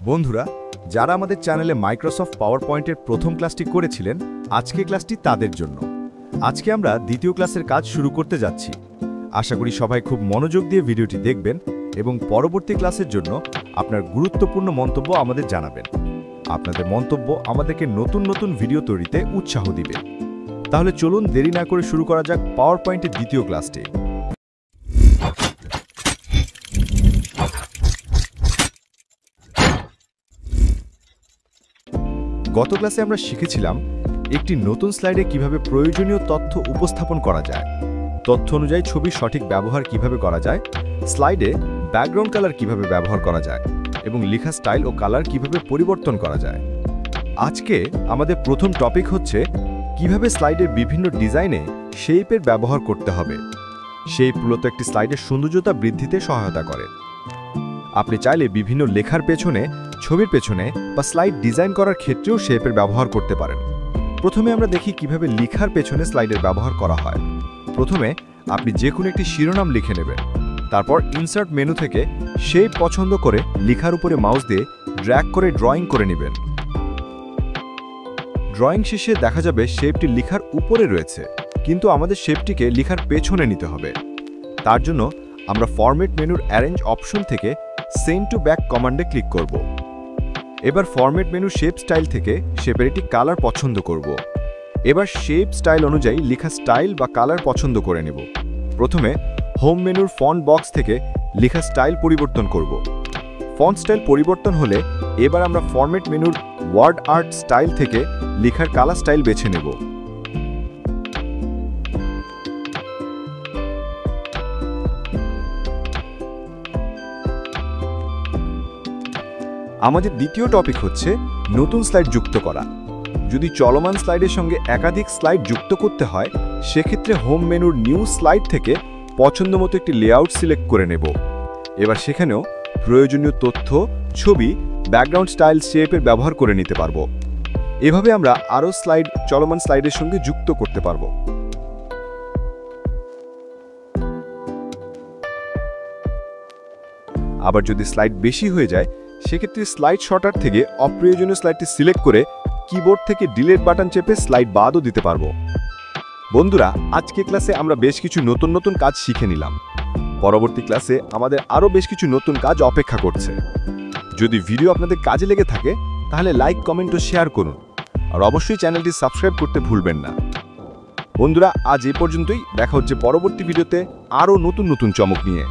বন্ধুরা, যারা আমাদের চ্যানেলে মাইক্রোসফট পাওয়ার পয়েন্টের প্রথম ক্লাসটি করেছিলেন, আজকে ক্লাসটি তাদের জন্য। আজকে আমরা দ্বিতীয় ক্লাসের কাজ শুরু করতে যাচ্ছি। আশা করি সবাই খুব মনোযোগ দিয়ে ভিডিওটি দেখবেন এবং পরবর্তী ক্লাসের জন্য আপনার গুরুত্বপূর্ণ মন্তব্য আমাদের জানাবেন। আপনাদের মন্তব্য আমাদেরকে নতুন নতুন ভিডিও তৈরিতে উৎসাহ দিবে। তাহলে চলুন দেরি না করে শুরু করা যাক পাওয়ার পয়েন্টের দ্বিতীয় ক্লাসটি। গত ক্লাসে আমরা শিখেছিলাম একটি নতুন স্লাইডে কিভাবে প্রয়োজনীয় তথ্য উপস্থাপন করা যায়, তথ্য অনুযায়ী ছবির সঠিক ব্যবহার কিভাবে করা যায়, স্লাইডে ব্যাকগ্রাউন্ড কালার কিভাবে ব্যবহার করা যায় এবং লেখা স্টাইল ও কালার কিভাবে পরিবর্তন করা যায়। আজকে আমাদের প্রথম টপিক হচ্ছে কিভাবে স্লাইডের বিভিন্ন ডিজাইনে শেপের ব্যবহার করতে হবে। শেপ মূলত একটি স্লাইডের সৌন্দর্যতা বৃদ্ধিতে সহায়তা করে। আপনি চাইলে বিভিন্ন লেখার পেছনে, ছবির পেছনে বা স্লাইড ডিজাইন করার ক্ষেত্রেও শেপের ব্যবহার করতে পারেন। প্রথমে আমরা দেখি কিভাবে লেখার পেছনে স্লাইডের ব্যবহার করা হয়। প্রথমে আপনি যে কোনো একটি শিরোনাম লিখে নেবেন। তারপর ইনসার্ট মেনু থেকে শেপ পছন্দ করে লেখার উপরে মাউস দিয়ে ড্র্যাগ করে ড্রয়িং করে নেবেন। ড্রয়িং শেষে দেখা যাবে শেপটি লেখার উপরে রয়েছে, কিন্তু আমাদের শেপটিকে লেখার পেছনে নিতে হবে। তার জন্য আমরা ফরম্যাট মেনুর অ্যারেঞ্জ অপশন থেকে সেন্ড টু ব্যাক কমান্ডে ক্লিক করব। এবার ফরম্যাট মেনু শেপ স্টাইল থেকে শেপের একটি কালার পছন্দ করব। এবার শেপ স্টাইল অনুযায়ী লেখা স্টাইল বা কালার পছন্দ করে নেব। প্রথমে হোম মেনুর ফন্ট বক্স থেকে লেখা স্টাইল পরিবর্তন করব। ফন্ট স্টাইল পরিবর্তন হলে এবার আমরা ফরম্যাট মেনুর ওয়ার্ড আর্ট স্টাইল থেকে লেখার কালার স্টাইল বেছে নেব। আমাদের দ্বিতীয় টপিক হচ্ছে নতুন স্লাইড যুক্ত করা। যদি চলমান স্লাইডের সঙ্গে একাধিক স্লাইড যুক্ত করতে হয়, সেক্ষেত্রে হোম মেনুর নিউ স্লাইড থেকে পছন্দমতো একটি লেআউট সিলেক্ট করে নেব। এবার সেখানেও প্রয়োজনীয় তথ্য, ছবি, ব্যাকগ্রাউন্ড স্টাইল, শেপের ব্যবহার করে নিতে পারবো। এভাবে আমরা আরও স্লাইড চলমান স্লাইডের সঙ্গে যুক্ত করতে পারবো। আবার যদি স্লাইড বেশি হয়ে যায়, সেক্ষেত্রে স্লাইড শর্টার থেকে অপ্রয়োজনীয় স্লাইডটি সিলেক্ট করে কিবোর্ড থেকে ডিলিট বাটন চেপে স্লাইড বাদও দিতে পারবো। বন্ধুরা, আজকে ক্লাসে আমরা বেশ কিছু নতুন নতুন কাজ শিখে নিলাম। পরবর্তী ক্লাসে আমাদের আরও বেশ কিছু নতুন কাজ অপেক্ষা করছে। যদি ভিডিও আপনাদের কাজে লেগে থাকে, তাহলে লাইক, কমেন্ট ও শেয়ার করুন। আর অবশ্যই চ্যানেলটি সাবস্ক্রাইব করতে ভুলবেন না। বন্ধুরা, আজ এই পর্যন্তই। দেখা হচ্ছে পরবর্তী ভিডিওতে আরও নতুন নতুন চমক নিয়ে।